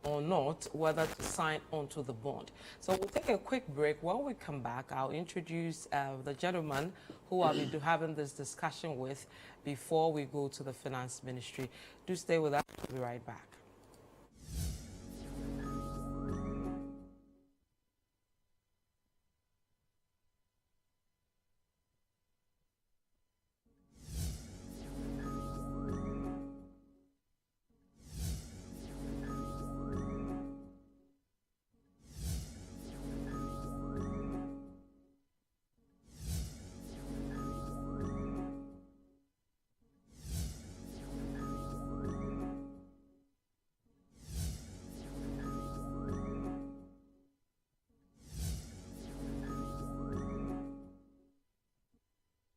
or not whether to sign onto the bond. So we'll take a quick break. When we come back, I'll introduce the gentleman who I'll be having this discussion with before we go to the finance ministry. Do stay with us. We'll be right back.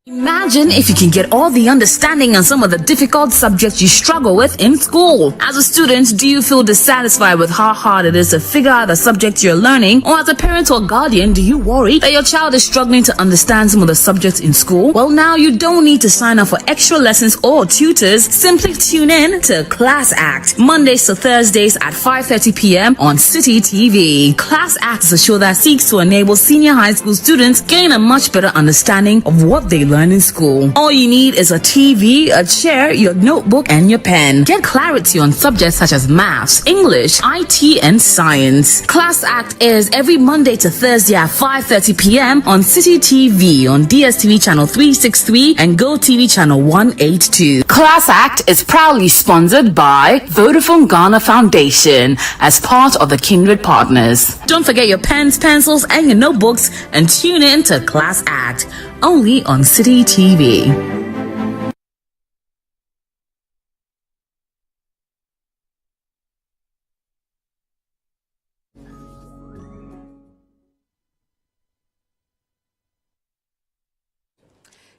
Imagine if you can get all the understanding on some of the difficult subjects you struggle with in school. As a student, do you feel dissatisfied with how hard it is to figure out the subject you're learning? Or as a parent or guardian, do you worry that your child is struggling to understand some of the subjects in school? Well, now you don't need to sign up for extra lessons or tutors. Simply tune in to Class Act, Mondays to Thursdays at 5:30 p.m. on City TV. Class Act is a show that seeks to enable senior high school students gain a much better understanding of what they learn in school. All you need is a TV, a chair, your notebook, and your pen. Get clarity on subjects such as maths, English, IT, and science. Class Act airs every Monday to Thursday at 5:30 p.m. on City TV on DSTV channel 363 and GoTV channel 182. Class Act is proudly sponsored by Vodafone Ghana Foundation as part of the Kindred Partners. Don't forget your pens, pencils, and your notebooks and tune in to Class Act only on City TV.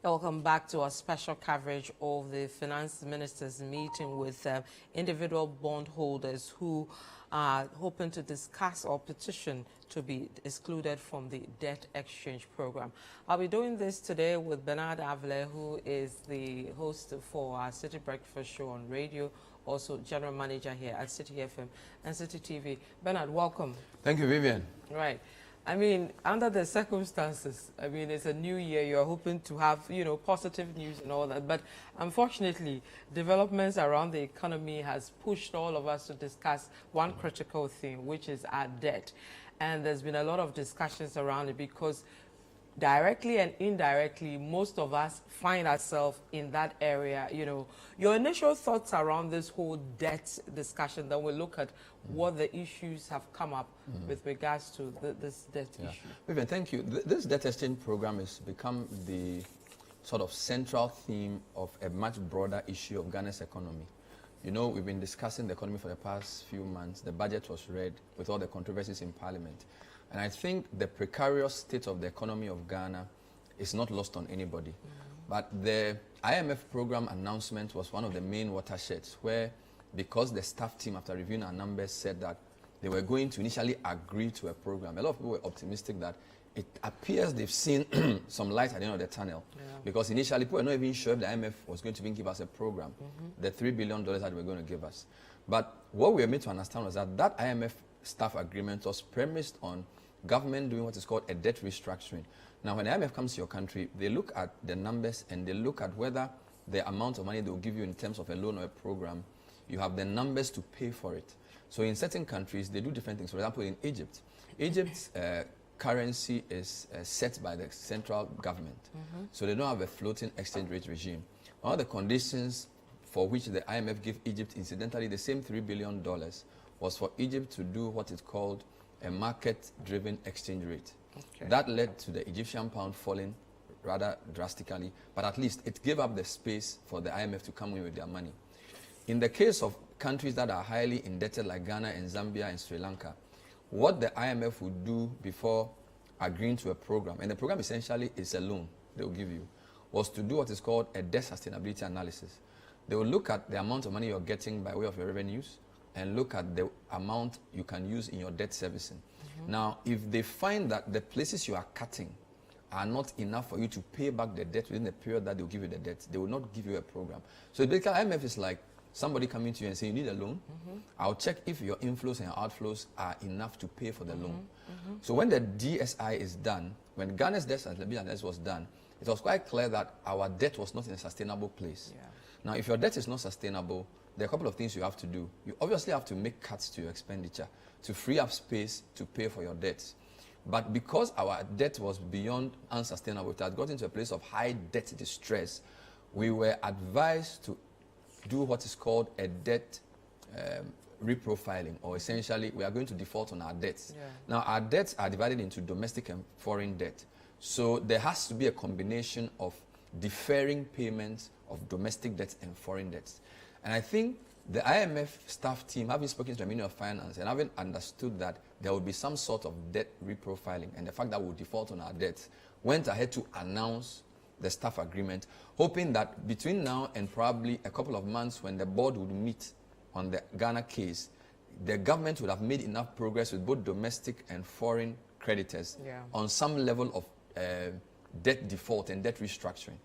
Welcome back to our special coverage of the finance minister's meeting with individual bondholders who are hoping to discuss or petition to be excluded from the debt exchange program. I'll be doing this today with Bernard Avle, who is the host for our City Breakfast Show on radio, also general manager here at City FM and City TV. Bernard, welcome. Thank you, Vivian. Right. I mean, under the circumstances, I mean, it's a new year. You're hoping to have, you know, positive news and all that. But unfortunately, developments around the economy has pushed all of us to discuss one critical thing, which is our debt. And there's been a lot of discussions around it because directly and indirectly, most of us find ourselves in that area. You know, your initial thoughts around this whole debt discussion, then we'll look at what the issues have come up with regards to this debt issue. Vivian, thank you. This debt exchange program has become the sort of central theme of a much broader issue of Ghana's economy. You know, we've been discussing the economy for the past few months. The budget was read with all the controversies in Parliament. And I think the precarious state of the economy of Ghana is not lost on anybody. But the IMF program announcement was one of the main watersheds where, because the staff team, after reviewing our numbers, said that they were going to initially agree to a program, a lot of people were optimistic that it appears they've seen some light at the end of the tunnel. Because initially, people were not even sure if the IMF was going to even give us a program, the $3 billion that they were going to give us. But what we were made to understand was that that IMF staff agreement was premised on government doing what is called a debt restructuring. Now, when the IMF comes to your country, they look at the numbers and they look at whether the amount of money they will give you in terms of a loan or a program, you have the numbers to pay for it. So in certain countries, they do different things. For example, in Egypt, Egypt's currency is set by the central government. So they don't have a floating exchange rate regime. One of the conditions for which the IMF gave Egypt, incidentally, the same $3 billion, was for Egypt to do what is called a market-driven exchange rate. That led to the Egyptian pound falling rather drastically, but at least it gave up the space for the IMF to come in with their money. In the case of countries that are highly indebted like Ghana and Zambia and Sri Lanka, what the IMF would do before agreeing to a program, and the program essentially is a loan they will give you, was to do what is called a debt sustainability analysis. They will look at the amount of money you're getting by way of your revenues and look at the amount you can use in your debt servicing. Now, if they find that the places you are cutting are not enough for you to pay back the debt within the period that they'll give you the debt, they will not give you a program. So basically, IMF is like somebody coming to you and saying you need a loan, I'll check if your inflows and your outflows are enough to pay for the loan. So when the DSI is done, when Ghana's debt analysis was done, it was quite clear that our debt was not in a sustainable place. Yeah. Now, if your debt is not sustainable, there are a couple of things you have to do. You obviously have to make cuts to your expenditure to free up space to pay for your debts. But because our debt was beyond unsustainable, it had gotten to a place of high debt distress, we were advised to do what is called a debt reprofiling, or essentially we are going to default on our debts. Yeah. Now, our debts are divided into domestic and foreign debt. So there has to be a combination of deferring payments of domestic debts and foreign debts. And I think the IMF staff team, having spoken to the Ministry of Finance and having understood that there would be some sort of debt reprofiling and the fact that we would default on our debts, went ahead to announce the staff agreement, hoping that between now and probably a couple of months when the board would meet on the Ghana case, the government would have made enough progress with both domestic and foreign creditors on some level of debt default and debt restructuring.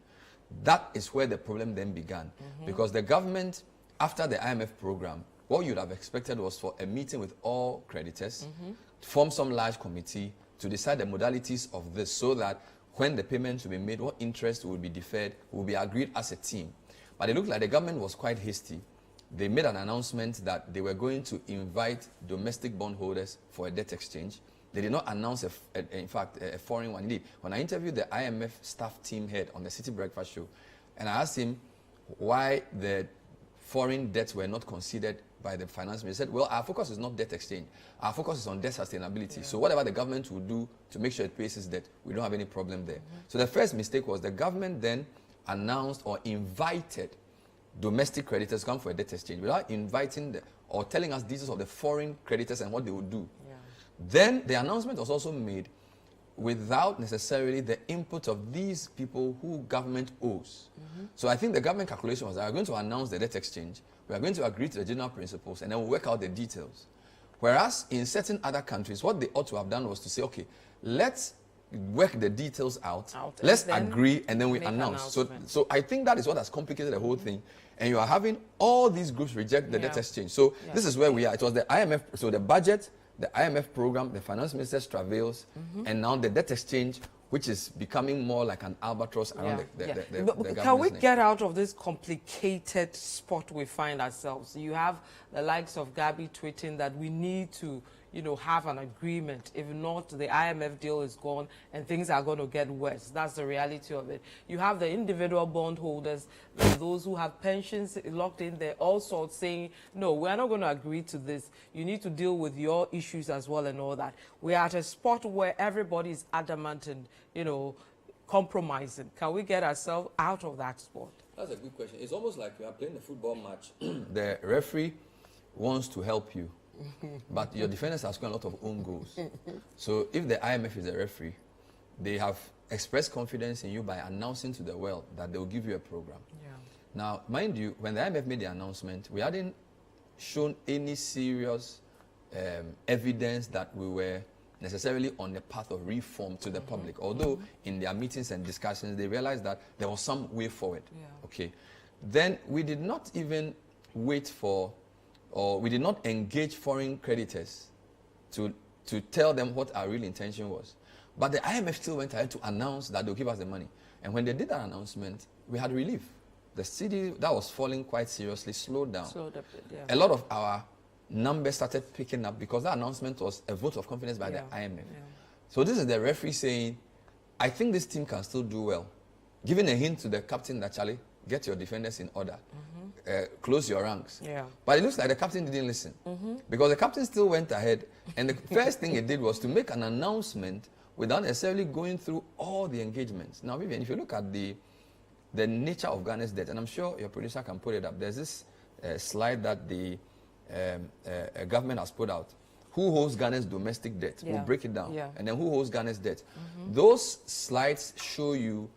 That is where the problem then began. Because the government, after the IMF program, what you'd have expected was for a meeting with all creditors, form some large committee to decide the modalities of this so that when the payments will be made, what interest will be deferred, will be agreed as a team. But it looked like the government was quite hasty. They made an announcement that they were going to invite domestic bondholders for a debt exchange. They did not announce, in fact, a foreign one. Indeed, when I interviewed the IMF staff team head on the City Breakfast Show, and I asked him why the foreign debts were not considered by the finance minister, he said, well, our focus is not debt exchange. Our focus is on debt sustainability. So whatever the government will do to make sure it pays its debt, we don't have any problem there. So the first mistake was the government then announced or invited domestic creditors to come for a debt exchange without inviting or telling us details of the foreign creditors and what they would do. Then the announcement was also made without necessarily the input of these people who government owes. So I think the government calculation was that we are going to announce the debt exchange, we are going to agree to the general principles, and then we'll work out the details. Whereas in certain other countries, what they ought to have done was to say, okay, let's work the details out, let's agree, and then we announce. So I think that is what has complicated the whole thing. And you are having all these groups reject the debt exchange. So this is where we are. It was the IMF, so the budget, the IMF program, the finance minister's travails, and now the debt exchange, which is becoming more like an albatross around the government's Can we neck. get out of this complicated spot we find ourselves? You have the likes of Gabi tweeting that we need to, have an agreement. If not, the IMF deal is gone and things are going to get worse. That's the reality of it. You have the individual bondholders, those who have pensions locked in there, all sorts saying, no, we're not going to agree to this. You need to deal with your issues as well and all that. We're at a spot where everybody is adamant and, compromising. Can we get ourselves out of that spot? That's a good question. It's almost like you are playing a football match. The referee wants to help you, but your defenders are scoring a lot of own goals. So if the IMF is a referee, they have expressed confidence in you by announcing to the world that they will give you a program. Now, mind you, when the IMF made the announcement, we hadn't shown any serious evidence that we were necessarily on the path of reform to the public. Although in their meetings and discussions, they realized that there was some way forward. Okay. Then we did not even wait for, or we did not engage foreign creditors to tell them what our real intention was. But the IMF still went ahead to announce that they'll give us the money. And when they did that announcement, we had relief. The city that was falling quite seriously slowed down. A lot of our numbers started picking up because that announcement was a vote of confidence by the IMF. So this is the referee saying, I think this team can still do well. Giving a hint to the captain that, Charlie, get your defenders in order. Close your ranks. But it looks like the captain didn't listen. Because the captain still went ahead. And the first thing he did was to make an announcement without necessarily going through all the engagements. Now, Vivian, if you look at the nature of Ghana's debt, and I'm sure your producer can put it up, there's this slide that the government has put out. Who holds Ghana's domestic debt? We'll break it down. And then who holds Ghana's debt? Those slides show you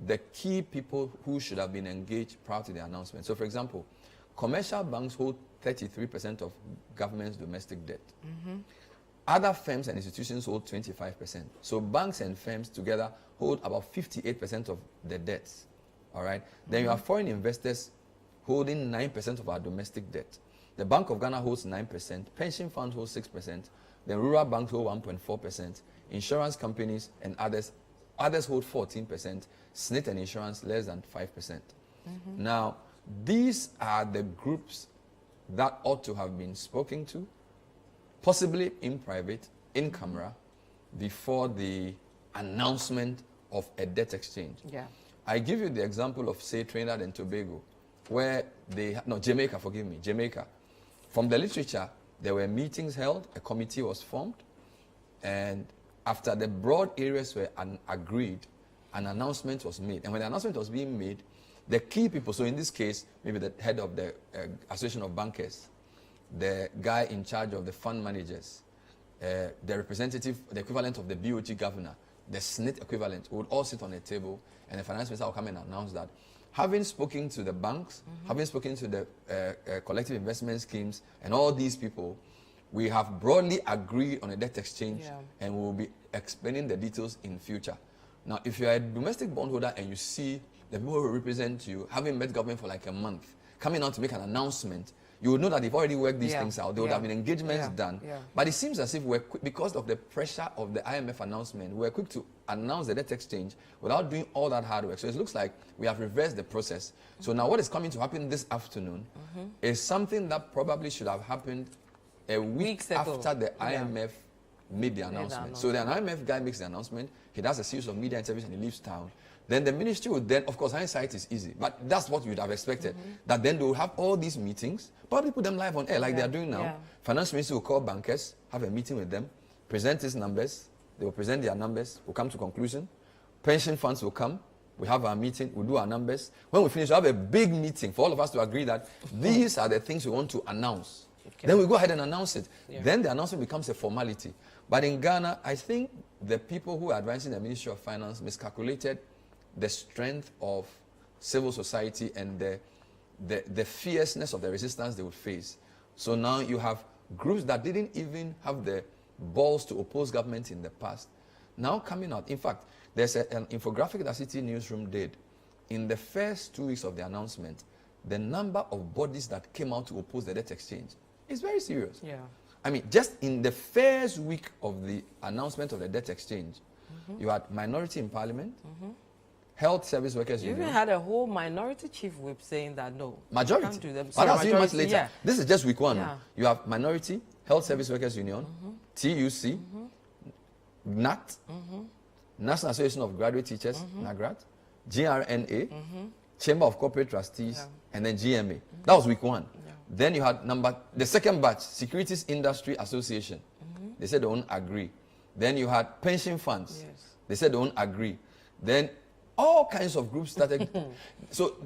the key people who should have been engaged prior to the announcement. So, for example, commercial banks hold 33% of government's domestic debt. Other firms and institutions hold 25%. So banks and firms together hold about 58% of the debts. All right. Then you have foreign investors holding 9% of our domestic debt. The Bank of Ghana holds 9%, pension funds hold 6%, then rural banks hold 1.4%, insurance companies and others hold 14%, SNIT and insurance less than 5%. Now, these are the groups that ought to have been spoken to, possibly in private, in camera, before the announcement of a debt exchange. Yeah. I give you the example of, say, Trinidad and Tobago, where Jamaica, forgive me, Jamaica. From the literature, there were meetings held, a committee was formed, and after the broad areas were agreed, an announcement was made. And when the announcement was being made, the key people, so in this case, maybe the head of the Association of Bankers, the guy in charge of the fund managers, the representative, the equivalent of the BOG governor, the SNIT equivalent, would all sit on a table, and the finance minister will come and announce that, having spoken to the banks, having spoken to the collective investment schemes, and all these people, we have broadly agreed on a debt exchange, and we will be explaining the details in future. Now, if you are a domestic bondholder and you see the people who represent you, having met government for like a month, coming out to make an announcement, you would know that they've already worked these things out. There would have been engagements done. But it seems as if we're quick, because of the pressure of the IMF announcement, we're quick to announce the debt exchange without doing all that hard work. So it looks like we have reversed the process. So now what is coming to happen this afternoon is something that probably should have happened a week after the IMF made the announcement. So the IMF guy makes the announcement, he does a series of media interviews and he leaves town. Then the ministry would then, of course, hindsight is easy, but that's what you would have expected. That then they will have all these meetings, probably put them live on air like they are doing now. Finance ministry will call bankers, have a meeting with them, present his numbers, they will present their numbers, we'll come to conclusion. Pension funds will come, we have our meeting, we'll do our numbers. When we finish, we'll have a big meeting for all of us to agree that these are the things we want to announce. Then we go ahead and announce it. Then the announcement becomes a formality. But in Ghana, I think the people who are advising the Ministry of Finance miscalculated the strength of civil society and the fierceness of the resistance they would face. So now you have groups that didn't even have the balls to oppose government in the past, now coming out. In fact, there's an infographic that City Newsroom did. In the first 2 weeks of the announcement, the number of bodies that came out to oppose the debt exchange is very serious. I mean, just in the first week of the announcement of the debt exchange, you had minority in parliament, Health Service Workers You Union. even had a whole minority chief whip saying that no. Majority. Can't do them. But that's much later. This is just week one. You have minority, Health Service Workers Union, TUC, NAT, National Association of Graduate Teachers, NAGRAT, GRNA, Chamber of Corporate Trustees, and then GMA. That was week one. Then you had the second batch, Securities Industry Association. They said they won't agree. Then you had pension funds. They said they won't agree. Then all kinds of groups started. So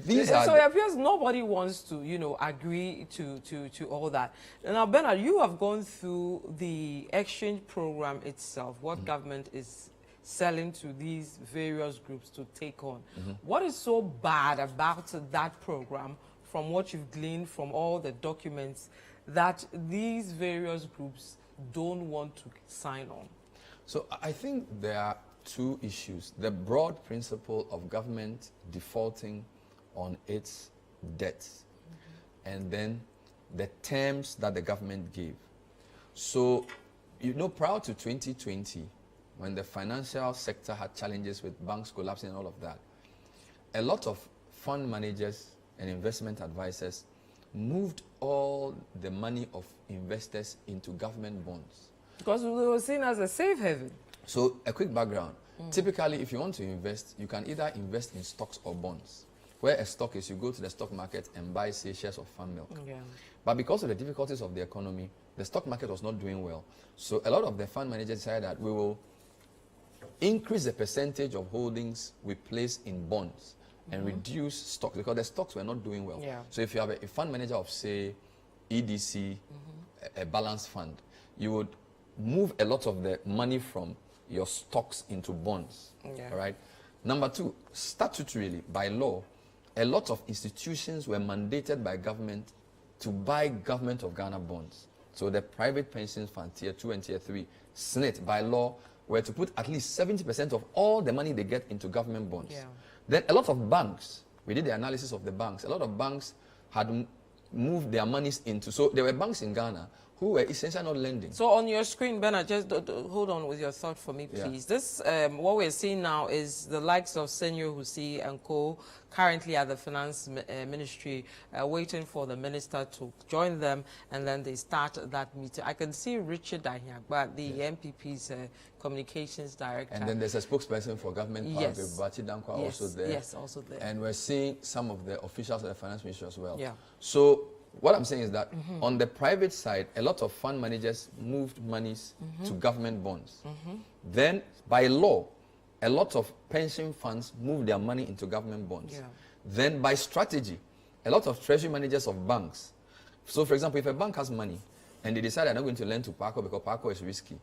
these are. So it appears nobody wants to, agree to all that. Now, Bernard, you have gone through the exchange program itself, what government is selling to these various groups to take on. What is so bad about that program, from what you've gleaned from all the documents, that these various groups don't want to sign on? So I think there are two issues. The broad principle of government defaulting on its debts, and then the terms that the government gave. So, prior to 2020, when the financial sector had challenges with banks collapsing and all of that, a lot of fund managers and investment advisors moved all the money of investors into government bonds. Because we were seen as a safe haven. So, a quick background. Typically, if you want to invest, you can either invest in stocks or bonds. Where a stock is, you go to the stock market and buy, say, shares of Farm Milk. But because of the difficulties of the economy, the stock market was not doing well. So a lot of the fund managers decided that we will increase the percentage of holdings we place in bonds and reduce stocks, because the stocks were not doing well. So if you have a fund manager of, say, EDC, a balanced fund, you would move a lot of the money from your stocks into bonds. All right. Number two, statutorily, by law, a lot of institutions were mandated by government to buy Government of Ghana bonds. So the private pension fund, Tier 2 and Tier 3, SNIT, by law, were to put at least 70% of all the money they get into government bonds. Then a lot of banks We did the analysis of the banks. A lot of banks had moved their monies into, so there were banks in Ghana who were essentially not lending. So on your screen, Bernard, just hold on with your thought for me, please. Yeah. This, what we're seeing now is the likes of Senor Husi and co. currently at the finance ministry, waiting for the minister to join them, and then they start that meeting. I can see Richard Ahiagba, the MPP's communications director. And then there's a spokesperson for government power, Yes. Bachi Dankwa, Yes, also there. yes, also there. And we're seeing some of the officials of the finance ministry as well. Yeah. So what I'm saying is that on the private side, a lot of fund managers moved monies to government bonds. Then, by law, a lot of pension funds moved their money into government bonds. Yeah. Then, by strategy, a lot of treasury managers of banks. So, for example, if a bank has money and they decide they're not going to lend to PACO because PACO is risky,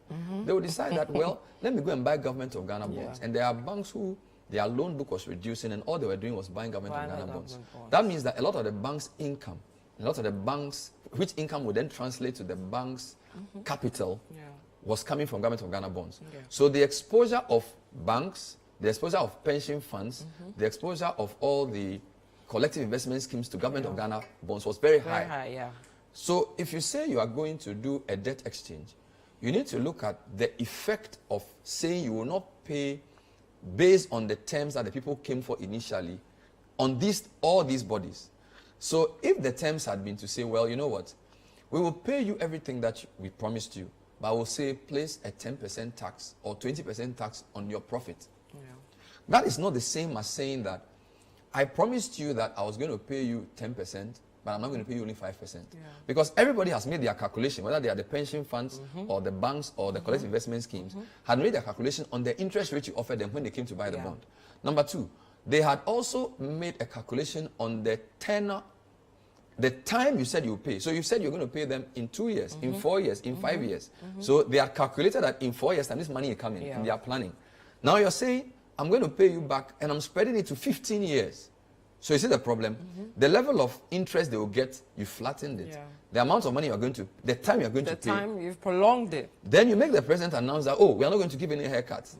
they will decide that, well, let me go and buy government of Ghana bonds. Yeah. And there are banks who their loan book was reducing and all they were doing was buying government of Ghana bonds. bonds. That means that a lot of the bank's income, a lot of the banks, which income would then translate to the bank's capital, was coming from government of Ghana bonds. Yeah. So the exposure of banks, the exposure of pension funds, the exposure of all the collective investment schemes to government of Ghana bonds was very high. Very high, yeah. So if you say you are going to do a debt exchange, you need to look at the effect of saying you will not pay based on the terms that the people came for initially on all these bodies. So if the terms had been to say, well, you know what, we will pay you everything that we promised you, but we'll say place a 10% tax or 20% tax on your profit. Yeah. That is not the same as saying that I promised you that I was going to pay you 10%, but I'm not going to pay you only 5%. Yeah. Because everybody has made their calculation, whether they are the pension funds or the banks or the collective investment schemes, had made their calculation on the interest rate you offered them when they came to buy the bond. Number two, they had also made a calculation on the tenor, the time you said you pay. So you said you're going to pay them in 2 years, in 4 years, in 5 years. So they are calculated that in 4 years time this money is coming and they are planning. Now you're saying, I'm going to pay you back and I'm spreading it to 15 years. So you see the problem? The level of interest they will get, you flattened it. Yeah. The amount of money you're going to, the time you're going to pay. The time you've prolonged it. Then you make the president announce that, oh, we are not going to give any haircuts.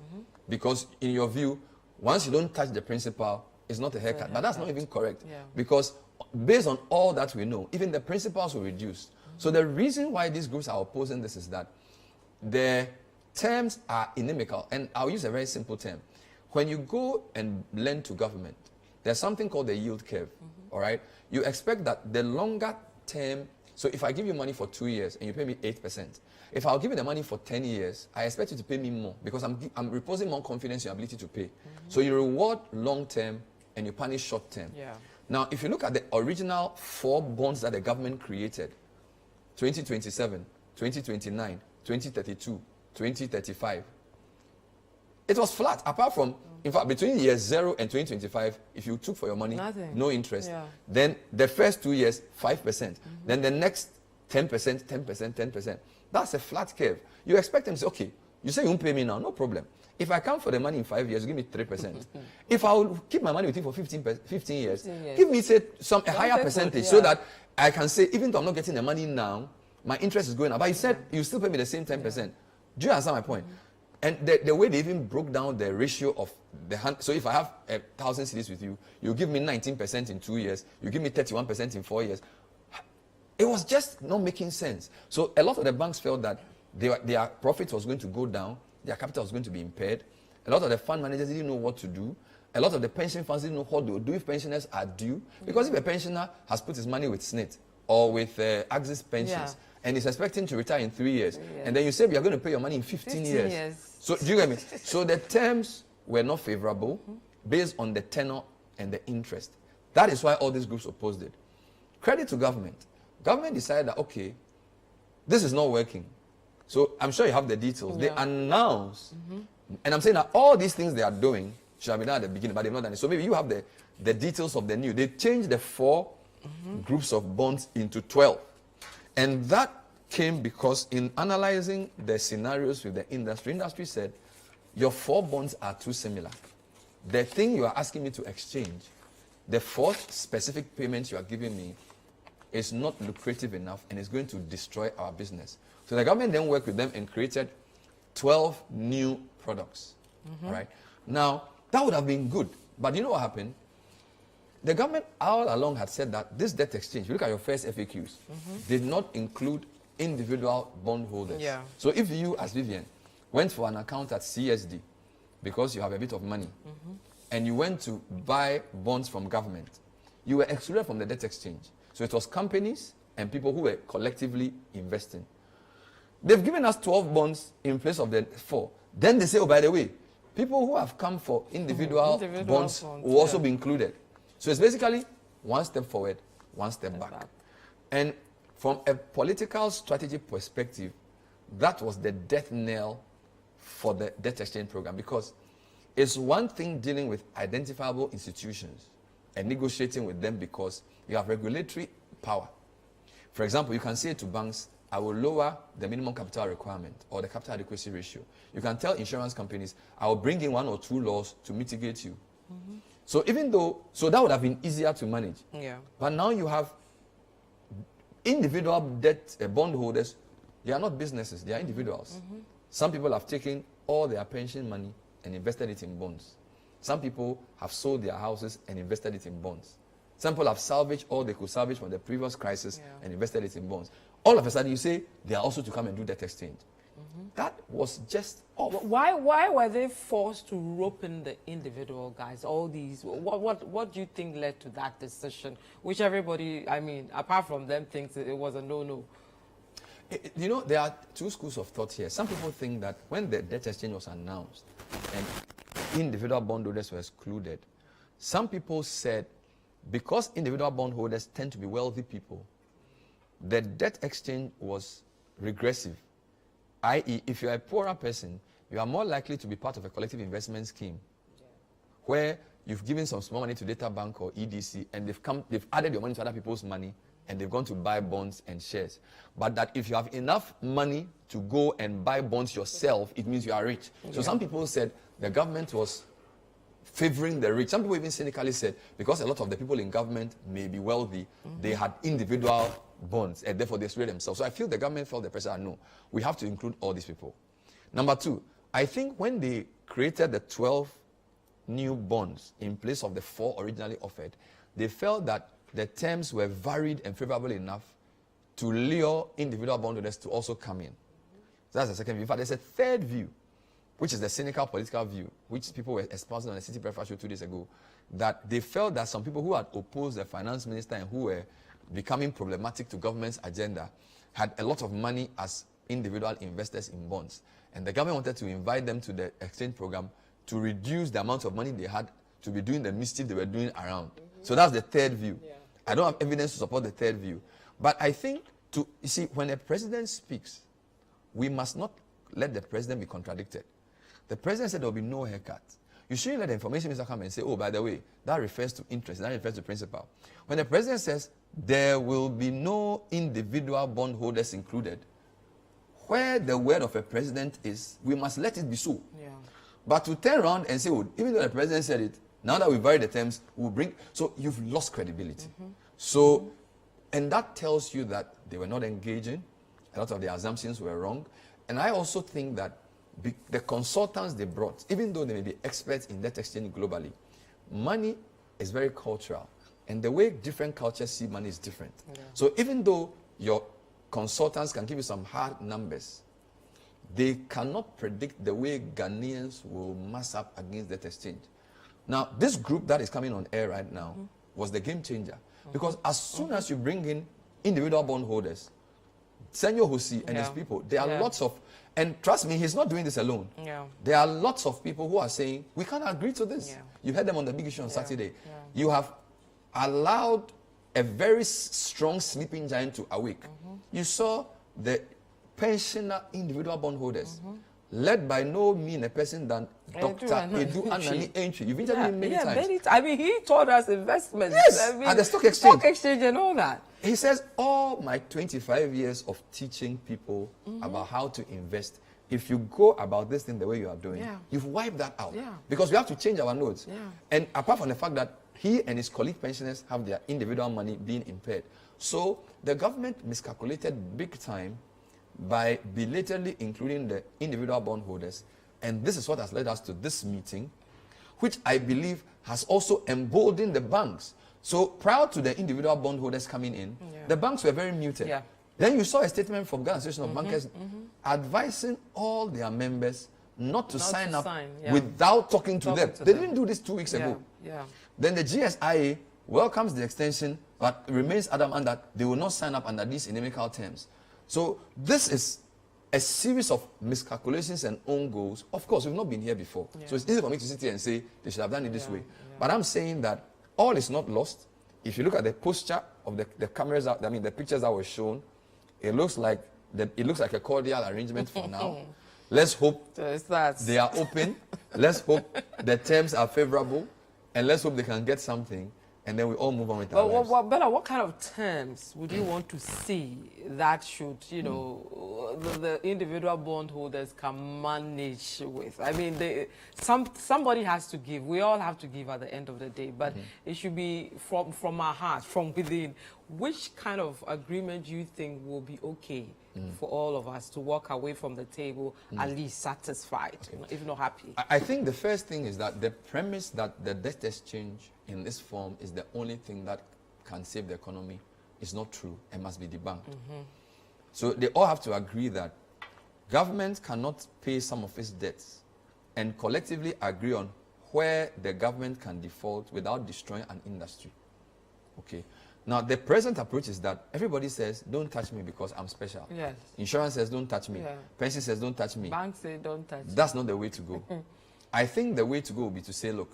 Because in your view, once you don't touch the principal, it's not a haircut. But that's not even correct. Yeah. Because based on all that we know, even the principals will reduce. So the reason why these groups are opposing this is that the terms are inimical. And I'll use a very simple term. When you go and lend to government, there's something called the yield curve. All right? You expect that the longer term, so if I give you money for 2 years and you pay me 8%, if I'll give you the money for 10 years, I expect you to pay me more because I'm reposing more confidence in your ability to pay. So you reward long term and you punish short term. Yeah. Now, if you look at the original 4 bonds that the government created, 2027, 2029, 2032, 2035, it was flat, apart from, in fact, between year 0 and 2025, if you took for your money, Nothing. no interest. Yeah. Then the first 2 years, 5%. Then the next 10%, 10%, 10%. That's a flat curve. You expect them to say, okay, you say you won't pay me now, no problem. If I come for the money in 5 years, give me 3%. If I will keep my money with you for 15 years, give me, say, a higher percentage so that I can say, even though I'm not getting the money now, my interest is going up. But you said you still pay me the same 10%. Do you understand my point? And the way they even broke down the ratio of the hand, so if I have 1,000 cedis with you, you give me 19% in 2 years, you give me 31% in 4 years. It was just not making sense. So a lot of the banks felt that their profit was going to go down, their capital was going to be impaired. A lot of the fund managers didn't know what to do. A lot of the pension funds didn't know what they would do if pensioners are due. Because if a pensioner has put his money with SNIT or with Axis pensions, and is expecting to retire in 3 years, and then you say we are going to pay your money in 15 years. So do you get me? So the terms were not favorable based on the tenor and the interest. That is why all these groups opposed it. Credit to government. Government decided that, okay, this is not working. So I'm sure you have the details. They announced, and I'm saying that all these things they are doing should have been done at the beginning, but they've not done it. So maybe you have the details of the new. They changed the 4 groups of bonds into 12. And that came because in analyzing the scenarios with the industry said, your 4 bonds are too similar. The thing you are asking me to exchange, the 4th specific payment you are giving me is not lucrative enough and is going to destroy our business. So the government then worked with them and created 12 new products. Right? Now, that would have been good. But you know what happened? The government all along had said that this debt exchange, you look at your first FAQs, did not include individual bondholders. Yeah. So if you, as Vivian, went for an account at CSD because you have a bit of money, and you went to buy bonds from government, you were excluded from the debt exchange. So it was companies and people who were collectively investing. They've given us 12 bonds in place of the 4. Then they say, oh, by the way, people who have come for individual bonds will also be included. So it's basically one step forward, one step back. And from a political strategy perspective, that was the death knell for the debt exchange program, because it's one thing dealing with identifiable institutions and negotiating with them because you have regulatory power. For example, you can say to banks, I will lower the minimum capital requirement or the capital adequacy ratio. You can tell insurance companies, I will bring in 1 or 2 laws to mitigate you. So even though, so that would have been easier to manage. Yeah. But now you have individual debt bondholders. They are not businesses, they are individuals. Some people have taken all their pension money and invested it in bonds. Some people have sold their houses and invested it in bonds. Some people have salvaged all they could salvage from the previous crisis and invested it in bonds. All of a sudden you say they are also to come and do debt exchange. That was just off. Why were they forced to rope in the individual guys? All these, what do you think led to that decision? Which everybody, I mean, apart from them, thinks it was a no-no. You know, there are 2 schools of thought here. Some people think that when the debt exchange was announced and individual bondholders were excluded, some people said because individual bondholders tend to be wealthy people, the debt exchange was regressive. I.e., if you are a poorer person, you are more likely to be part of a collective investment scheme where you've given some small money to Data Bank or EDC and they've added your money to other people's money and they've gone to buy bonds and shares. But that if you have enough money to go and buy bonds yourself, it means you are rich. So some people said the government was favoring the rich. Some people even cynically said because a lot of the people in government may be wealthy, they had individual bonds and therefore they excluded themselves. So I feel the government felt the pressure, no, we have to include all these people. Number 2, I think when they created the 12 new bonds in place of the 4 originally offered, they felt that the terms were varied and favorable enough to lure individual bondholders to also come in. So that's the second view. In fact, there's a third view, which is the cynical political view, which people were espousing on the City Breakfast Show 2 days ago, that they felt that some people who had opposed the finance minister and who were becoming problematic to government's agenda had a lot of money as individual investors in bonds. And the government wanted to invite them to the exchange program to reduce the amount of money they had to be doing the mischief they were doing around. So that's the third view. I don't have evidence to support the third view. But I think, you see, when a president speaks, we must not let the president be contradicted. The president said there will be no haircut. You shouldn't let the information minister come and say, oh, by the way, that refers to interest, that refers to principal. When the president says there will be no individual bondholders included, where the word of a president is, we must let it be so. But to turn around and say, oh, even though the president said it, now that we vary the terms, we'll bring, so you've lost credibility. So, and that tells you that they were not engaging, a lot of the assumptions were wrong. And I also think that the consultants they brought, even though they may be experts in debt exchange globally, money is very cultural. And the way different cultures see money is different. So even though your consultants can give you some hard numbers, they cannot predict the way Ghanaians will mass up against debt exchange. Now, this group that is coming on air right now was the game changer. Because as soon as you bring in individual bondholders, Senor Hosi and his people, there are lots of, and trust me, he's not doing this alone. There are lots of people who are saying, we can't agree to this. You heard them on the big issue on Saturday. You have allowed a very strong sleeping giant to awake. You saw the pensioner individual bondholders, led by no mean a person than Dr. Edu Anani Entry. You've interviewed him many times. I mean, he taught us investments. Yes, I mean, at the stock exchange. Stock exchange and all that. He says, all my 25 years of teaching people about how to invest, if you go about this thing the way you are doing, you've wiped that out. Because we have to change our notes. And apart from the fact that he and his colleague pensioners have their individual money being impaired. So the government miscalculated big time by belatedly including the individual bondholders. And this is what has led us to this meeting, which I believe has also emboldened the banks So prior to the individual bondholders coming in, the banks were very muted. Yeah. Then you saw a statement from Ghana Association of Bankers advising all their members not to sign up without talking to them. They didn't do this 2 weeks ago. Yeah. Then the GSIA welcomes the extension, but remains adamant that they will not sign up under these inimical terms. So this is a series of miscalculations and own goals. Of course, we've not been here before. So it's easy for me to sit here and say they should have done it this way. But I'm saying that all is not lost. If you look at the posture of the cameras, the pictures that were shown, it looks like a cordial arrangement for now. Let's hope they are open. Let's hope the terms are favorable, and let's hope they can get something, and then we all move on with our lives. Bella, what kind of terms would you want to see that should, the individual bondholders can manage with? I mean, somebody has to give. We all have to give at the end of the day, but it should be from our heart, from within. Which kind of agreement do you think will be okay for all of us to walk away from the table at least satisfied, if not happy? I think the first thing is that the premise that the debt exchange in this form is the only thing that can save the economy is not true and must be debunked. So they all have to agree that government cannot pay some of its debts and collectively agree on where the government can default without destroying an industry. Okay. Now, the present approach is that everybody says, don't touch me because I'm special. Yes. Insurance says, don't touch me. Yeah. Pension says, don't touch me. Banks say, don't touch me. That's not the way to go. I think the way to go would be to say, look,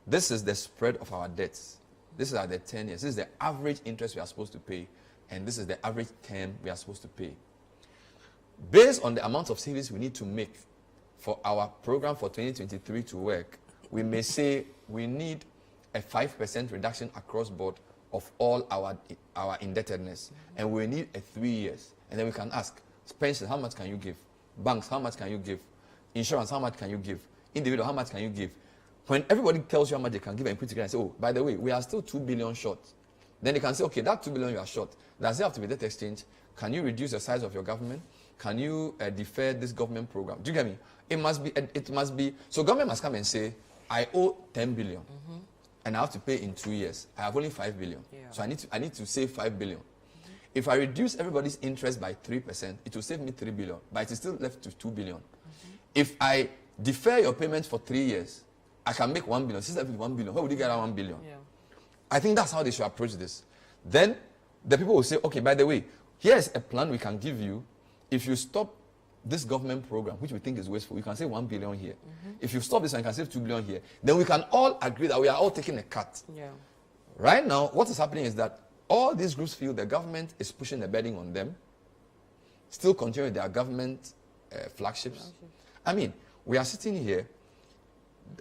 this is the spread of our debts. This is the 10 years. This is the average interest we are supposed to pay. And this is the average term we are supposed to pay. Based on the amount of savings we need to make for our program for 2023 to work, we may say we need a 5% reduction across board of all our indebtedness, and we need a 3 years, and then we can ask pensions, how much can you give? Banks, how much can you give? Insurance, how much can you give? Individual, how much can you give? When everybody tells you how much they can give and put together and say, oh, by the way, we are still 2 billion short, then they can say, okay, that 2 billion you are short, does it have to be debt exchange? Can you reduce the size of your government? Can you defer this government program? Do you get me? It must be, so government must come and say, I owe 10 billion. And I have to pay in 2 years. I have only 5 billion. So I need to save 5 billion. If I reduce everybody's interest by 3%, it will save me 3 billion, but it is still left to 2 billion. If I defer your payment for 3 years, I can make 1 billion. Since I have 1 billion, where would you get that 1 billion? I think that's how they should approach this. Then the people will say, okay, by the way, here's a plan we can give you. If you stop this government program, which we think is wasteful, you can save 1 billion here. If you stop this one, you can save 2 billion here. Then we can all agree that we are all taking a cut. Right now, what is happening is that all these groups feel the government is pushing the burden on them, still continuing their government flagships. I mean, we are sitting here,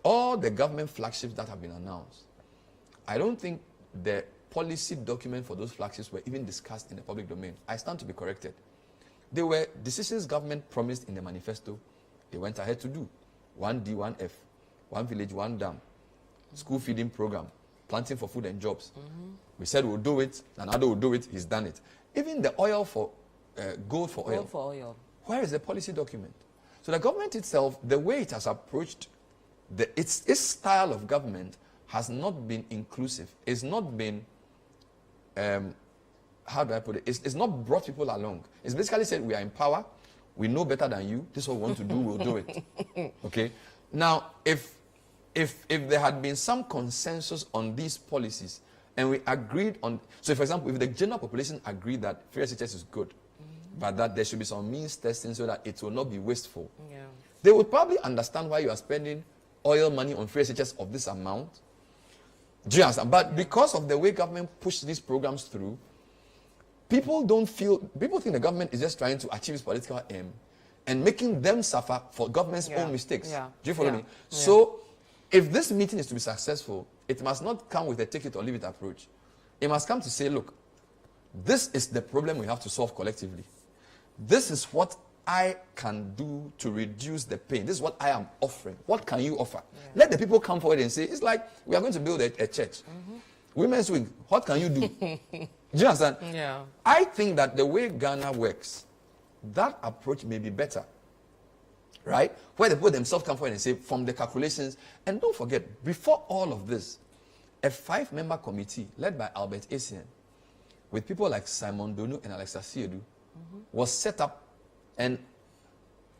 all the government flagships that have been announced, I don't think the policy document for those flagships were even discussed in the public domain. I stand to be corrected. They were decisions government promised in the manifesto. They went ahead to do. 1D, 1F, 1 village, 1 dam, school feeding program, planting for food and jobs. We said we'll do it, another will do it, he's done it. Even the oil for, gold for oil. Gold for oil. Where is the policy document? So the government itself, the way it has approached, its style of government has not been inclusive. It's not been, how do I put it? It's not brought people along. It's basically said, we are in power, we know better than you, this is what we want to do, we'll do it. Okay? Now, if there had been some consensus on these policies, and we agreed on, so for example, if the general population agreed that free SHS is good, but that there should be some means testing so that it will not be wasteful, they would probably understand why you are spending oil money on free SHS of this amount. Do you understand? But because of the way government pushed these programs through, people think the government is just trying to achieve its political aim and making them suffer for government's own mistakes. Do you follow me? So, if this meeting is to be successful, it must not come with a take it or leave it approach. It must come to say, look, this is the problem we have to solve collectively. This is what I can do to reduce the pain. This is what I am offering. What can you offer? Let the people come forward and say, it's like we are going to build a church. Women's Wing, what can you do? Do you understand? I think that the way Ghana works, that approach may be better. Right? Where the people themselves come forward and say, from the calculations, and don't forget, before all of this, a 5-member committee led by Albert Essien, with people like Simon Donu and Alexa Siedu, was set up, and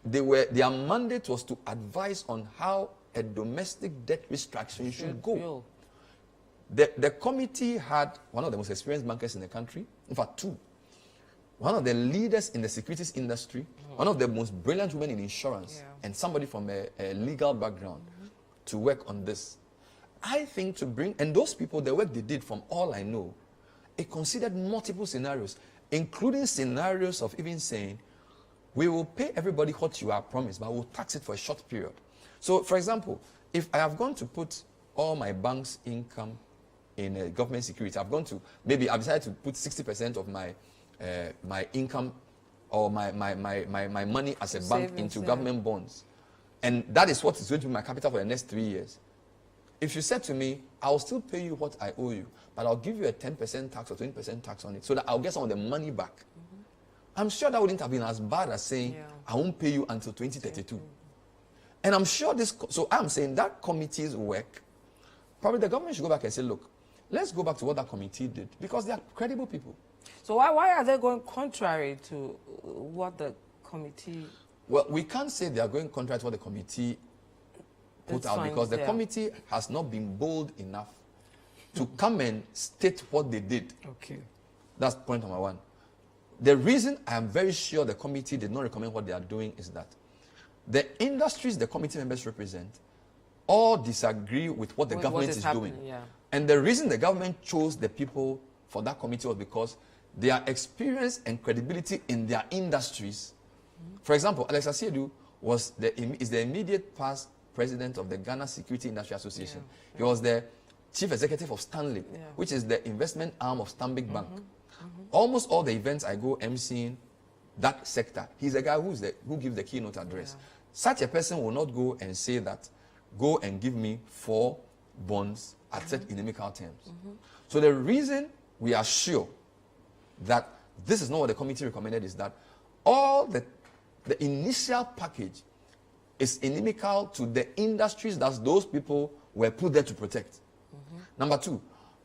their mandate was to advise on how a domestic debt restructuring should go. The committee had one of the most experienced bankers in the country, in fact 2. One of the leaders in the securities industry, one of the most brilliant women in insurance, and somebody from a legal background to work on this. I think to bring, and those people, the work they did, from all I know, it considered multiple scenarios, including scenarios of even saying, we will pay everybody what you are promised, but we'll tax it for a short period. So, for example, if I have gone to put all my bank's income in a government security, I've decided to put 60% of my income or my money as a bank into government bonds. And that is what is going to be my capital for the next 3 years. If you said to me, I'll still pay you what I owe you, but I'll give you a 10% tax or 20% tax on it so that I'll get some of the money back. I'm sure that wouldn't have been as bad as saying, I won't pay you until 2032. And I'm sure so I'm saying that committee's work, probably the government should go back and say, look, let's go back to what that committee did, because they are credible people. So why are they going contrary to what the committee... Well, we can't say they are going contrary to what the committee put out, because the committee has not been bold enough to come and state what they did. Okay. That's point number 1. The reason I am very sure the committee did not recommend what they are doing is that the industries the committee members represent all disagree with what the government is doing. And the reason the government chose the people for that committee was because their experience and credibility in their industries. For example, Alexa Siedu is the immediate past president of the Ghana Security Industry Association. He was the chief executive of Stanley, which is the investment arm of Stanbic Bank. Almost all the events I go emceeing that sector, he's the guy who gives the keynote address. Such a person will not go and say that, go and give me 4 bonds at set inimical terms. So the reason we are sure that this is not what the committee recommended is that all the initial package is inimical to the industries that those people were put there to protect. Number 2,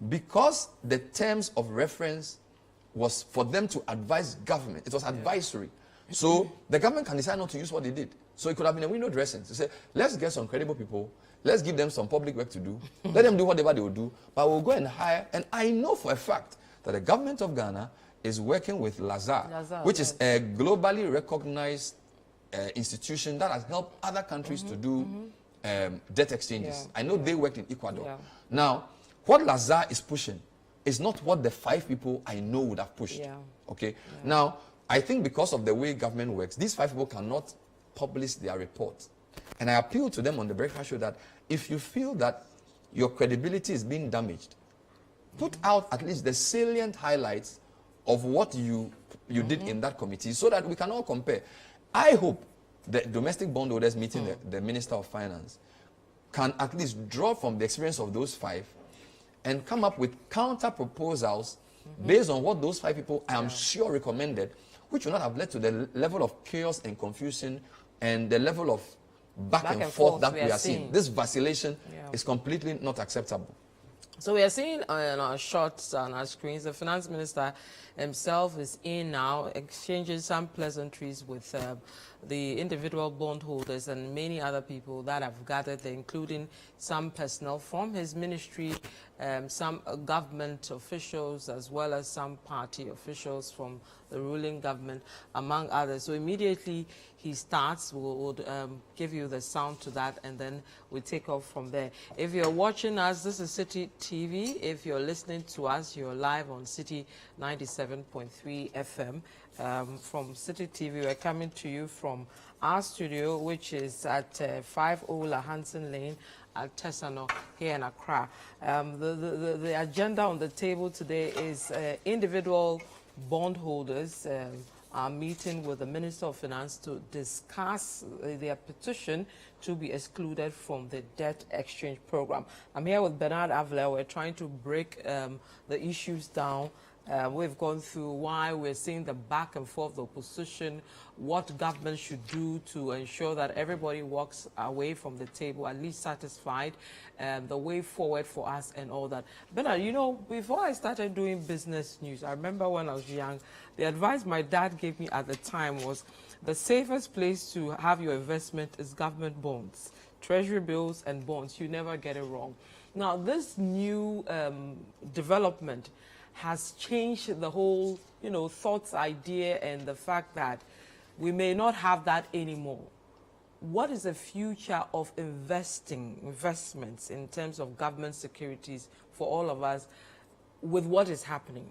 because the terms of reference was for them to advise government, it was advisory. So the government can decide not to use what they did. So it could have been a window dressing to say, let's get some credible people, let's give them some public work to do, let them do whatever they will do, but we'll go and hire. And I know for a fact that the government of Ghana is working with Lazar, which is a globally recognized institution that has helped other countries to do debt exchanges. I know they worked in Ecuador. Now, what Lazar is pushing is not what the 5 people I know would have pushed. Okay. Now, I think because of the way government works, these 5 people cannot publish their reports. And I appeal to them on the breakfast show that if you feel that your credibility is being damaged, put out at least the salient highlights of what you did in that committee so that we can all compare. I hope the domestic bondholders meeting the Minister of Finance can at least draw from the experience of those 5 and come up with counter proposals based on what those 5 people I am sure recommended, which will not have led to the level of chaos and confusion and the level of back and forth that we are seeing. This vacillation is completely not acceptable. So we are seeing on our shots on our screens, the finance minister himself is in now, exchanging some pleasantries with the individual bondholders and many other people that have gathered there, including some personnel from his ministry, some government officials, as well as some party officials from the ruling government, among others. So immediately he starts, we'll give you the sound to that, and then we take off from there. If you're watching us, this is City TV. If you're listening to us, you're live on City 97.3 FM. From City TV, we're coming to you from our studio, which is at 50 Lahanson Lane at Tessano here in Accra. The agenda on the table today is individual bondholders are meeting with the Minister of Finance to discuss their petition to be excluded from the debt exchange program. I'm here with Bernard Avila. We're trying to break the issues down We've gone through why we're seeing the back and forth of the opposition, what government should do to ensure that everybody walks away from the table at least satisfied, the way forward for us and all that. Bernard, you know, before I started doing business news, I remember when I was young, the advice my dad gave me at the time was the safest place to have your investment is government bonds, treasury bills and bonds. You never get it wrong. Now, this new development has changed the whole, you know, thoughts, idea, and the fact that we may not have that anymore. What is the future of investments in terms of government securities for all of us with what is happening?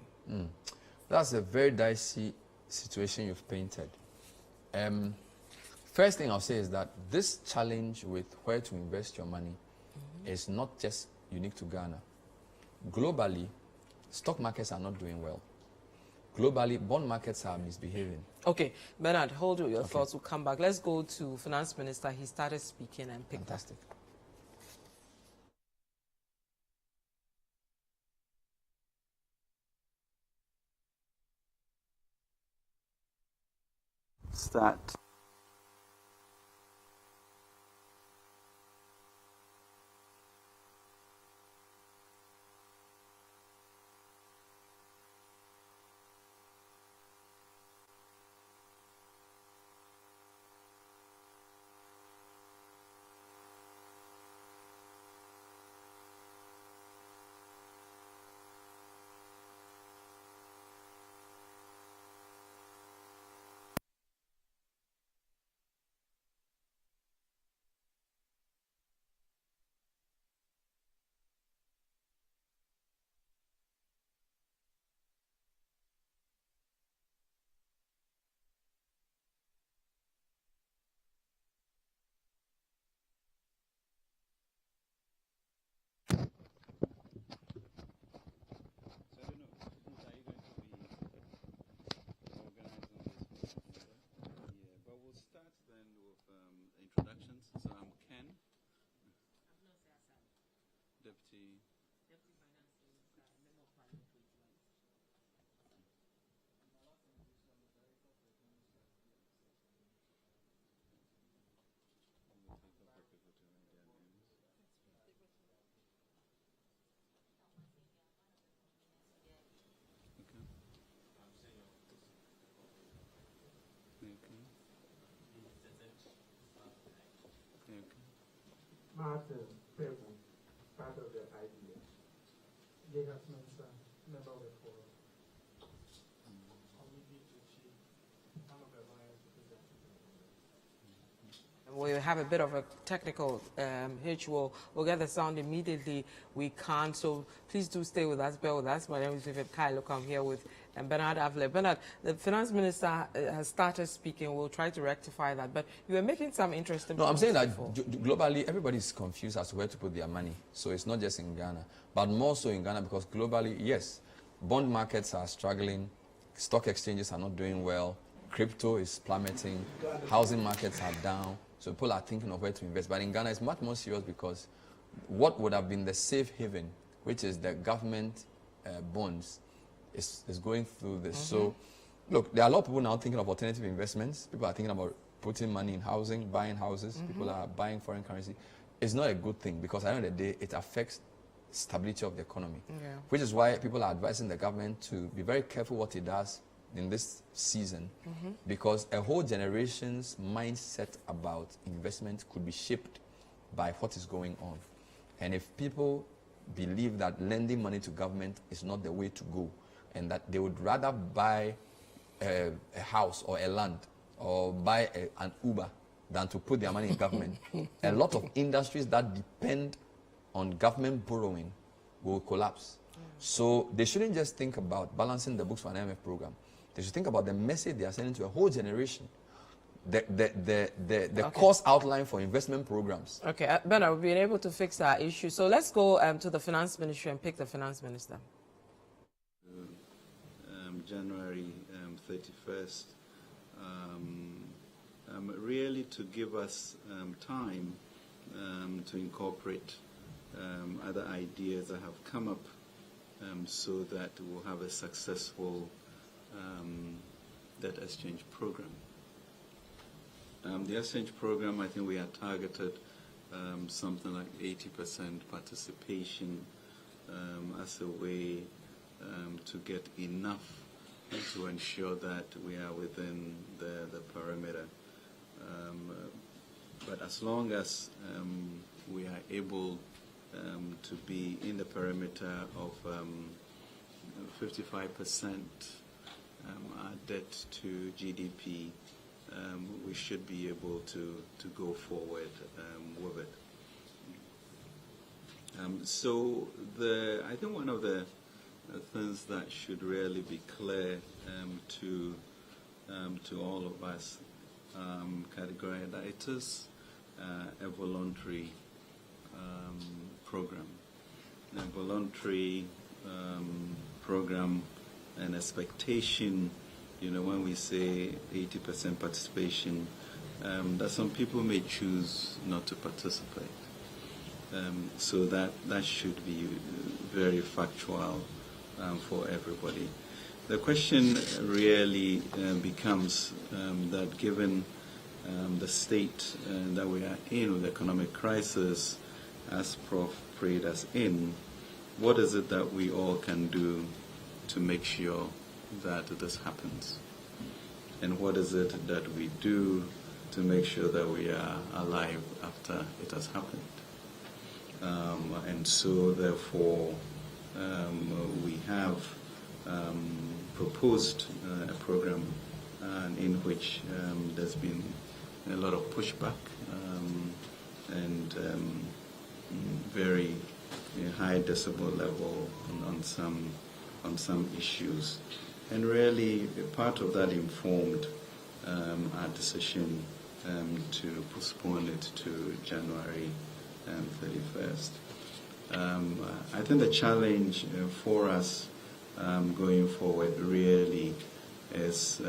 That's a very dicey situation you've painted. First thing I'll say is that this challenge with where to invest your money is not just unique to Ghana. Globally, stock markets are not doing well. Globally, bond markets are misbehaving. Okay, Bernard, hold your thoughts. We'll come back. Let's go to Finance Minister. He started speaking and picked Fantastic. Start. Introductions. So I'm Ken, Deputy. Martin, Pebble, part of the idea. Legal Minister, member of the forum. We have a bit of a technical hitch. We'll get the sound immediately. We can't, so please do stay with us, bear with us. My name is Vivian Kyle. I'm here with Bernard Avle. Bernard, the Finance Minister has started speaking. We'll try to rectify that. But you were making some interesting No, I'm points saying that before. globally, everybody's confused as to where to put their money. So it's not just in Ghana, but more so in Ghana because globally, yes, bond markets are struggling, stock exchanges are not doing well, crypto is plummeting, housing markets are down. So people are thinking of where to invest. But in Ghana, it's much more serious because what would have been the safe haven, which is the government bonds, is going through this. So, look, there are a lot of people now thinking of alternative investments. People are thinking about putting money in housing, buying houses. People are buying foreign currency. It's not a good thing because at the end of the day, it affects stability of the economy, which is why people are advising the government to be very careful what it does in this season, because a whole generation's mindset about investment could be shaped by what is going on. And if people believe that lending money to government is not the way to go, and that they would rather buy a house or a land or buy an Uber than to put their money in government, a lot of industries that depend on government borrowing will collapse. So they shouldn't just think about balancing the books for an IMF program. They should think about the message they are sending to a whole generation. The course outline for investment programs. Okay, Bernard, we've been able to fix our issue. So let's go to the Finance Ministry and pick the Finance Minister. January 31st, really to give us time to incorporate other ideas that have come up so that we'll have a successful debt exchange program. The exchange program, I think we had targeted something like 80% participation as a way to get enough to ensure that we are within the perimeter. But as long as we are able to be in the perimeter of 55% our debt to GDP, we should be able to go forward with it. So I think one of the things that should really be clear to all of us, category that it is a voluntary program. A voluntary program and expectation, when we say 80% participation, that some people may choose not to participate. So that should be very factual for everybody. The question really becomes that given the state that we are in with the economic crisis, as Prof. prayed us in, what is it that we all can do to make sure that this happens? And what is it that we do to make sure that we are alive after it has happened? And so, therefore, we have proposed a program in which there's been a lot of pushback and very high decibel level on some issues, and really part of that informed our decision to postpone it to January 31st. I think the challenge for us going forward really is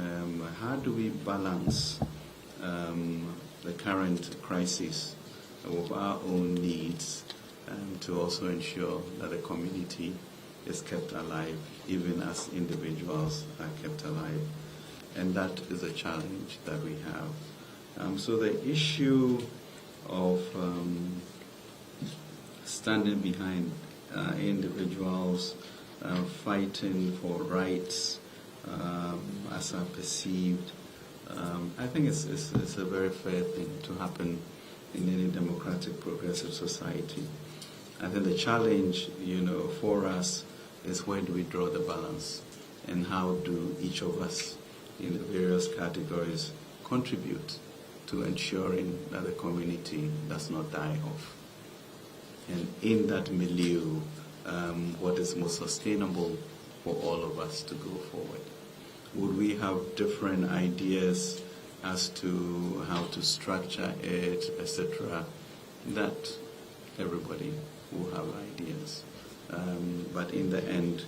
how do we balance the current crisis with our own needs to also ensure that the community is kept alive, even as individuals are kept alive. And that is a challenge that we have. So the issue of standing behind individuals, fighting for rights as are perceived, I think it's a very fair thing to happen in any democratic, progressive society. I think the challenge, for us is where do we draw the balance, and how do each of us in the various categories contribute to ensuring that the community does not die off. And in that milieu, what is most sustainable for all of us to go forward? Would we have different ideas as to how to structure it, etc.? That everybody will have ideas. But in the end,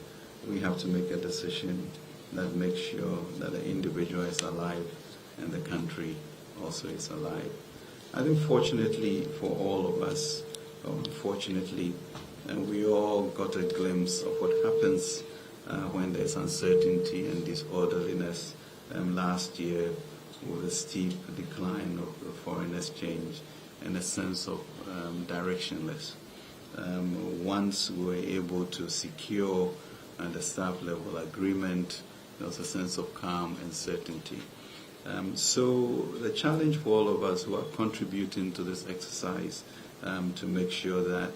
we have to make a decision that makes sure that the individual is alive and the country also is alive. I think fortunately for all of us, unfortunately, we all got a glimpse of what happens when there's uncertainty and disorderliness last year, with a steep decline of the foreign exchange and a sense of directionless. Once we were able to secure the staff level agreement, there was a sense of calm and certainty. So the challenge for all of us who are contributing to this exercise to make sure that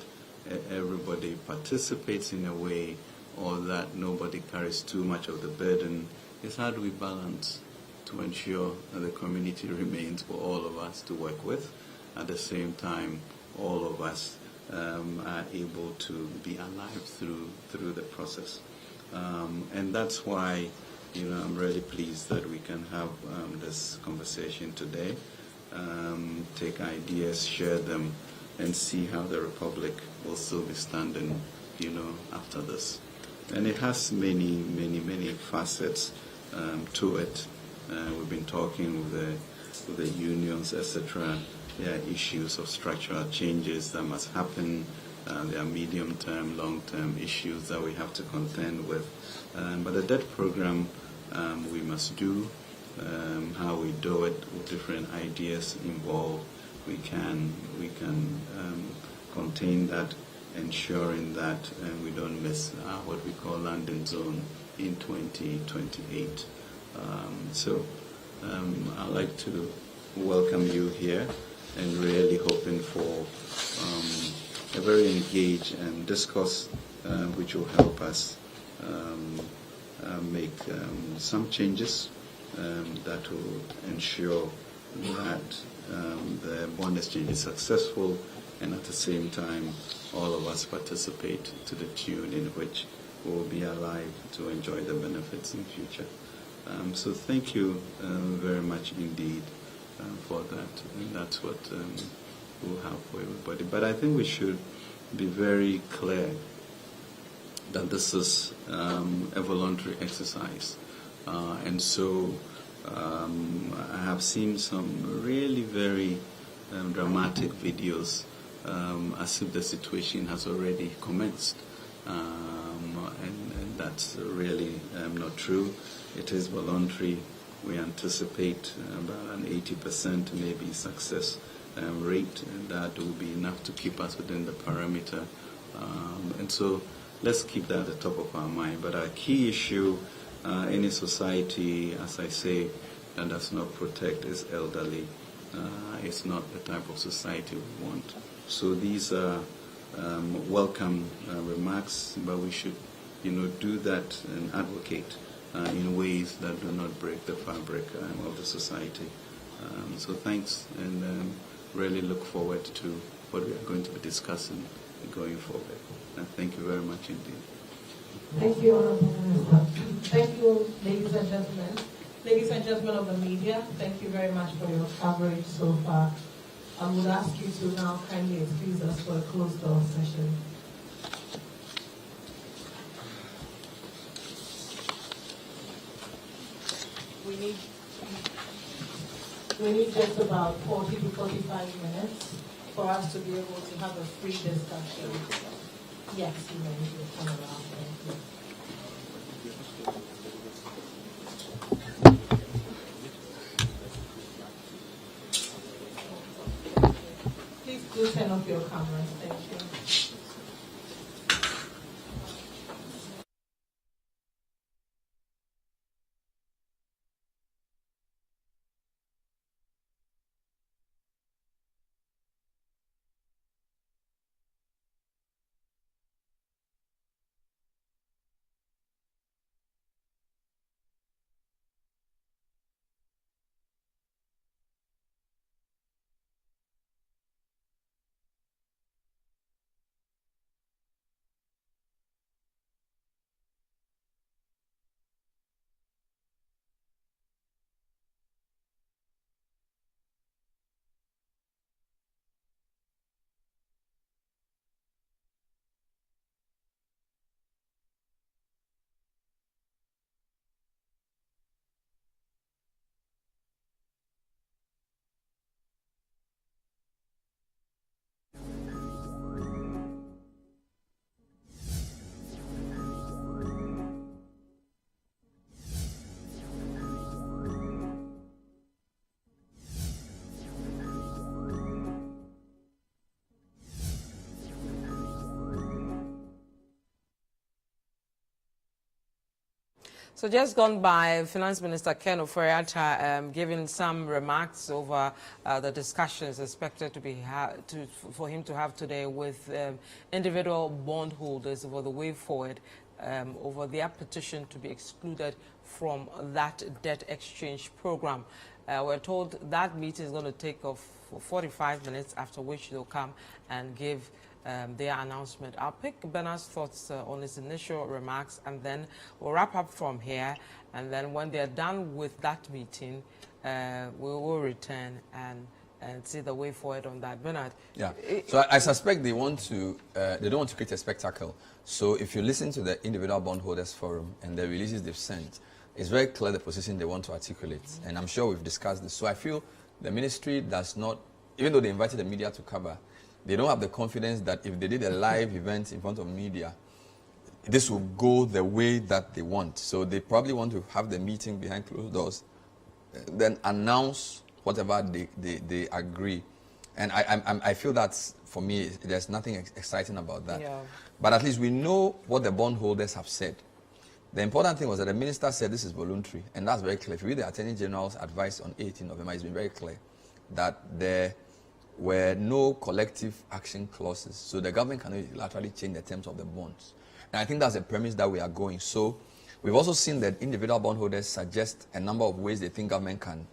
everybody participates in a way, or that nobody carries too much of the burden, is how do we balance to ensure that the community remains for all of us to work with. At the same time, all of us are able to be alive through the process. And that's why, I'm really pleased that we can have this conversation today, take ideas, share them, and see how the Republic will still be standing, after this. And it has many, many, many facets to it. We've been talking with the unions, etc. There are issues of structural changes that must happen There are medium-term, long-term issues that we have to contend with. But the debt program we must do. How we do it with different ideas involved. We can contain that, ensuring that we don't miss what we call landing zone in 2028. I'd like to welcome you here and really hoping for a very engaged discourse which will help us make some changes that will ensure that the bond exchange is successful, and at the same time all of us participate to the tune in which we will be alive to enjoy the benefits in future. So thank you very much indeed for that, and that's what we'll have for everybody. But I think we should be very clear that this is a voluntary exercise. And so I have seen some really very dramatic videos as if the situation has already commenced. And that's really not true. It is voluntary. We anticipate about an 80% maybe success rate, and that will be enough to keep us within the parameter. And so let's keep that at the top of our mind. But our key issue, any society, as I say, that does not protect its elderly, it's not the type of society we want. So these are welcome remarks, but we should, do that and advocate in ways that do not break the fabric of the society. So thanks, and really look forward to what we are going to be discussing going forward. And thank you very much indeed. Thank you, Honorable Minister. Thank you, ladies and gentlemen. Ladies and gentlemen of the media, thank you very much for your coverage so far. I would ask you to now kindly excuse us for a closed door session. We need just about 40 to 45 minutes for us to be able to have a free discussion. Yes, you may come around. Thank you. Please do turn off your cameras. Thank you. So just gone by, Finance Minister Ken Ofori-Atta giving some remarks over the discussions expected to be for him to have today with individual bondholders over the way forward, over their petition to be excluded from that debt exchange program. We're told that meeting is going to take off for 45 minutes, after which they'll come and give their announcement. I'll pick Bernard's thoughts on his initial remarks, and then we'll wrap up from here. And then when they're done with that meeting, we will return and see the way forward on that. Bernard? Yeah. So I suspect they want to, they don't want to create a spectacle. So if you listen to the Individual Bondholders Forum and the releases they've sent, it's very clear the position they want to articulate. And I'm sure we've discussed this. So I feel the ministry does not, even though they invited the media to cover, They don't have the confidence that if they did a live event in front of media, this will go the way that they want. So they probably want to have the meeting behind closed doors, then announce whatever they agree. And I feel that's, for me, there's nothing exciting about that. Yeah. But at least we know what the bondholders have said. The important thing was that the minister said this is voluntary, and that's very clear. If you read the Attorney General's advice on 18 November, it's been very clear that there were no collective action clauses. So the government cannot unilaterally change the terms of the bonds. And I think that's the premise that we are going. So we've also seen that individual bondholders suggest a number of ways they think government can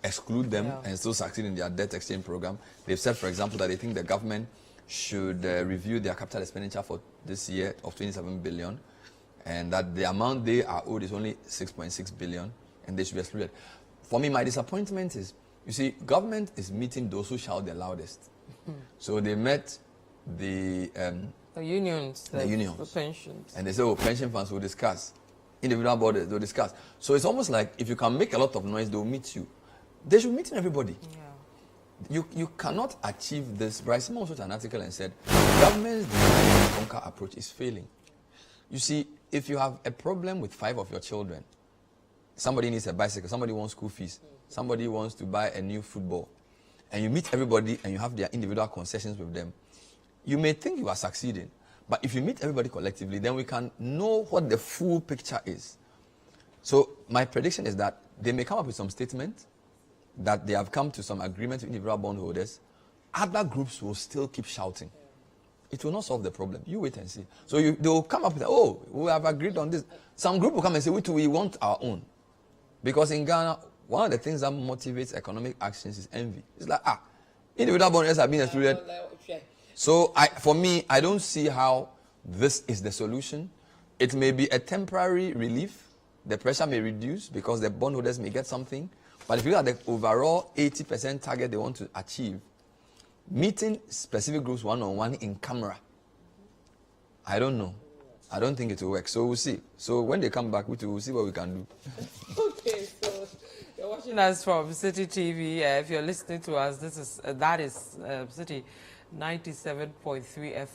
exclude them and still succeed in their debt exchange program. They've said, for example, that they think the government should review their capital expenditure for this year of 27 billion, and that the amount they are owed is only 6.6 billion, and they should be excluded. For me, my disappointment is, you see, government is meeting those who shout the loudest. So they met the unions, the unions, the pensions, and they say, oh, pension funds will discuss, individual bodies will discuss. So it's almost like if you can make a lot of noise, they'll meet you. They should meet everybody. Yeah. You cannot achieve this. Bryce Simon wrote an article and said, government's divide and conquer approach is failing. You see, if you have a problem with 5 of your children, somebody needs a bicycle, somebody wants school fees, somebody wants to buy a new football, and you meet everybody and you have their individual concessions with them, you may think you are succeeding. But if you meet everybody collectively, then we can know what the full picture is. So my prediction is that they may come up with some statement that they have come to some agreement with individual bondholders. Other groups will still keep shouting. It will not solve the problem. You wait and see. So they will come up with, oh, we have agreed on this. Some group will come and say, we want our own. Because in Ghana, one of the things that motivates economic actions is envy. It's like, individual bondholders have been excluded. So for me, I don't see how this is the solution. It may be a temporary relief. The pressure may reduce because the bondholders may get something. But if you look at the overall 80% target they want to achieve, meeting specific groups one-on-one in camera, I don't know. I don't think it will work. So we'll see. So when they come back, we'll see what we can do. Okay, so you're watching us from City TV. If you're listening to us, that is City 97.3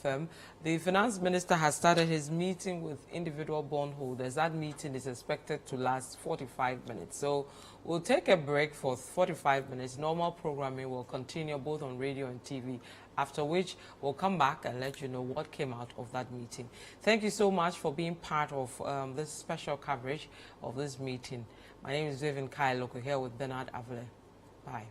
FM. The finance minister has started his meeting with individual bondholders. That meeting is expected to last 45 minutes. So we'll take a break for 45 minutes. Normal programming will continue both on radio and TV, after which we'll come back and let you know what came out of that meeting. Thank you so much for being part of this special coverage of this meeting. My name is Vivian Kailoko, here with Bernard Avile. Bye.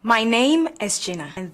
My name is Gina, and